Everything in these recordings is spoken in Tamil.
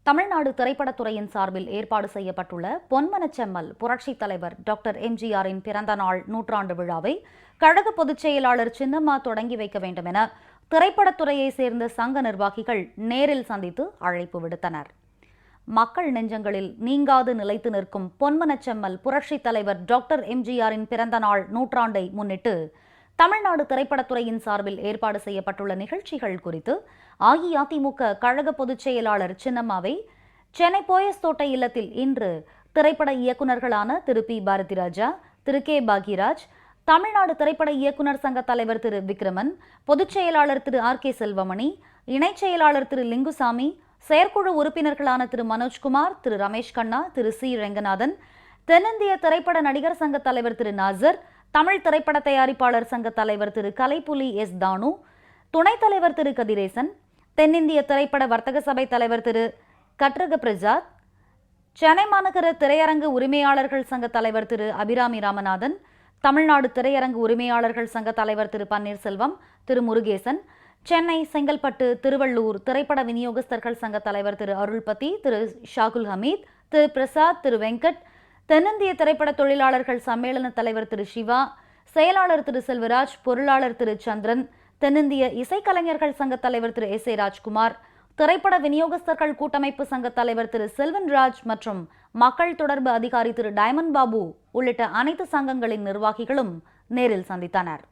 தமிழ்நாடு திரைப்படத்துறையின் சார்பில் ஏற்பாடு செய்யப்பட்டுள்ள பொன்மனச்செம்மல் புரட்சித் தலைவர் டாக்டர் எம்ஜிஆரின் பிறந்த நாள் நூற்றாண்டு விழாவை கழக பொதுச் செயலாளர் சின்னம்மா தொடங்கி வைக்க வேண்டும் என திரைப்படத்துறையை சேர்ந்த சங்க நிர்வாகிகள் நேரில் சந்தித்து அழைப்பு விடுத்தனர். மக்கள் நெஞ்சங்களில் நீங்காது நிலைத்து நிற்கும் பொன்மனச்செம்மல் புரட்சித் தலைவர் டாக்டர் எம்ஜிஆரின் பிறந்த நாள் நூற்றாண்டை முன்னிட்டு தமிழ்நாடு திரைப்படத்துறையின் சார்பில் ஏற்பாடு செய்யப்பட்டுள்ள நிகழ்ச்சிகள் குறித்து அஇஅதிமுக கழக பொதுச் செயலாளர் சின்னம்மாவை சென்னை போயஸ் தோட்ட இல்லத்தில் இன்று திரைப்பட இயக்குநர்களான திரு பி பாரதிராஜா, திரு கே பாக்யராஜ், தமிழ்நாடு திரைப்பட இயக்குநர் சங்க தலைவர் திரு விக்ரமன், பொதுச் செயலாளர் திரு ஆர் கே செல்வமணி, இணைச் செயலாளர் திரு லிங்குசாமி, செயற்குழு உறுப்பினர்களான திரு மனோஜ்குமார், திரு ரமேஷ் கண்ணா, திரு சி ரெங்கநாதன், தென்னிந்திய திரைப்பட நடிகர் சங்க தலைவர் திரு நாசர், தமிழ் திரைப்பட தயாரிப்பாளர் சங்க தலைவர் திரு கலைப்புலி எஸ் தானு, துணைத் தலைவர் திரு கதிரேசன், தென்னிந்திய திரைப்பட வர்த்தக சபை தலைவர் திரு கட்ரக பிரசாத், சென்னை மாநகர திரையரங்கு உரிமையாளர்கள் சங்க தலைவர் திரு அபிராமி ராமநாதன், தமிழ்நாடு திரையரங்கு உரிமையாளர்கள் சங்க தலைவர் திரு பன்னீர்செல்வம், திரு முருகேசன், சென்னை, செங்கல்பட்டு, திருவள்ளூர் திரைப்பட விநியோகஸ்தர்கள் சங்க தலைவர் திரு அருள்பதி, திரு ஷாகுல் ஹமீத், திரு பிரசாத், திரு வெங்கட், தென்னிந்திய திரைப்பட தொழிலாளர்கள் சம்மேளன தலைவர் திரு சிவா, செயலாளர் திரு செல்வராஜ், பொருளாளர் திரு சந்திரன், தென்னிந்திய இசைக்கலைஞர்கள் சங்க தலைவர் திரு எஸ் ஏ ராஜ்குமார், திரைப்பட விநியோகஸ்தர்கள் கூட்டமைப்பு சங்க தலைவர் திரு செல்வன்ராஜ் மற்றும் மக்கள் தொடர்பு அதிகாரி திரு டைமண்ட் பாபு உள்ளிட்ட அனைத்து சங்கங்களின் நிர்வாகிகளும் நேரில் சந்தித்தனர்.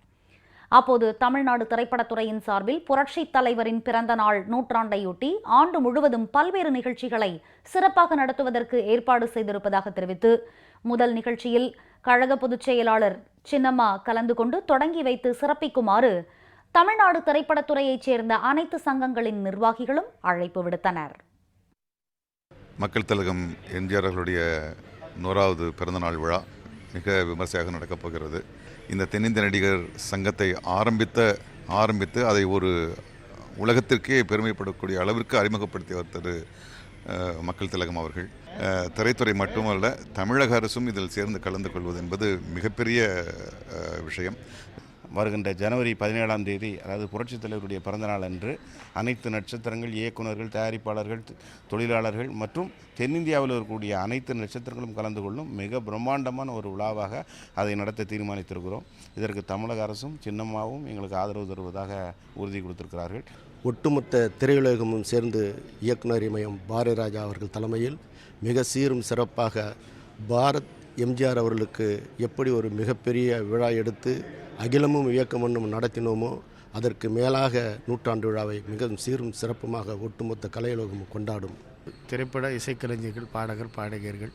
அப்போது தமிழ்நாடு திரைப்படத்துறையின் சார்பில் புரட்சித் தலைவரின் பிறந்த நாள் நூற்றாண்டையொட்டி ஆண்டு முழுவதும் பல்வேறு நிகழ்ச்சிகளை சிறப்பாக நடத்துவதற்கு ஏற்பாடு செய்திருப்பதாக தெரிவித்து முதல் நிகழ்ச்சியில் கழக பொதுச் செயலாளர் சின்னம்மா கலந்து கொண்டு தொடங்கி வைத்து சிறப்பிக்குமாறு தமிழ்நாடு திரைப்படத்துறையைச் சேர்ந்த அனைத்து சங்கங்களின் நிர்வாகிகளும் அழைப்பு விடுத்தனர். மக்கள் திலகம் எம்ஜிஆர் அவர்களுடைய 100வது பிறந்தநாள் விழா மிக விமர்சையாக நடக்கப் போகிறது. இந்த தென்னிந்திய நடிகர் சங்கத்தை ஆரம்பித்து அதை ஒரு உலகத்திற்கே பெருமைப்படக்கூடிய அளவிற்கு அறிமுகப்படுத்தியவர் திரு மக்கள் திலகம் அவர்கள். திரைத்துறை மட்டுமல்ல, தமிழக அரசும் இதில் சேர்ந்து கலந்து கொள்வது என்பது மிகப்பெரிய விஷயம். வருகின்ற ஜனவரி 17ஆம் தேதி, அதாவது புரட்சித் தலைவருடைய பிறந்தநாள் அன்று அனைத்து நட்சத்திரங்கள், இயக்குநர்கள், தயாரிப்பாளர்கள், தொழிலாளர்கள் மற்றும் தென்னிந்தியாவில் இருக்கக்கூடிய அனைத்து நட்சத்திரங்களும் கலந்து கொள்ளும் மிக பிரம்மாண்டமான ஒரு விழாவாக அதை நடத்த தீர்மானித்திருக்கிறோம். இதற்கு தமிழக அரசும் சின்னம்மாவும் எங்களுக்கு ஆதரவு தருவதாக உறுதி கொடுத்திருக்கிறார்கள். ஒட்டுமொத்த திரையுலகமும் சேர்ந்து இயக்குனர் இமயம் பாரதிராஜா அவர்கள் தலைமையில் மிக சீரும் சிறப்பாக பாரத் எம்ஜிஆர் அவர்களுக்கு எப்படி ஒரு மிகப்பெரிய விழா எடுத்து அகிலமும் இயக்கமும் நடத்தினோமோ அதற்கு மேலாக நூற்றாண்டு விழாவை மிகவும் சீரும் சிறப்புமாக ஒட்டுமொத்த கலையுலகமும் கொண்டாடும். திரைப்பட இசைக்கலைஞர்கள், பாடகர்கள்,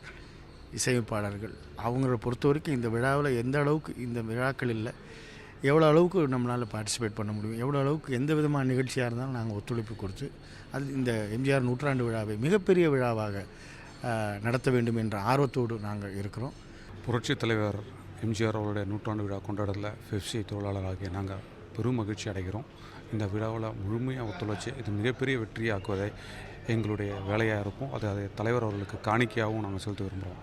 இசையமைப்பாளர்கள் அவங்கள பொறுத்த வரைக்கும் இந்த விழாவில் எந்த அளவுக்கு இந்த விழாக்களில் எவ்வளோ அளவுக்கு நம்மளால் பார்ட்டிசிபேட் பண்ண முடியும், எவ்வளோ அளவுக்கு எந்த விதமான நிகழ்ச்சியாக இருந்தாலும் நாங்கள் ஒத்துழைப்பு கொடுத்து அது இந்த எம்ஜிஆர் நூற்றாண்டு விழாவை மிகப்பெரிய விழாவாக நடத்த வேண்டும் என்ற ஆர்வத்தோடு நாங்கள் இருக்கிறோம். புரட்சித் தலைவர் எம்ஜிஆர் அவருடைய நூற்றாண்டு விழா கொண்டாடல பெப்சி தொழிலாளராகிய நாங்கள் பெரும் மகிழ்ச்சி அடைகிறோம். இந்த விழாவில் முழுமையாக ஒத்துழைச்சி இது மிகப்பெரிய வெற்றியாக்குவதை எங்களுடைய வேலையாக இருக்கும். அதை தலைவர் அவர்களுக்கு காணிக்கையாகவும் நாங்கள் செலுத்த விரும்புகிறோம்.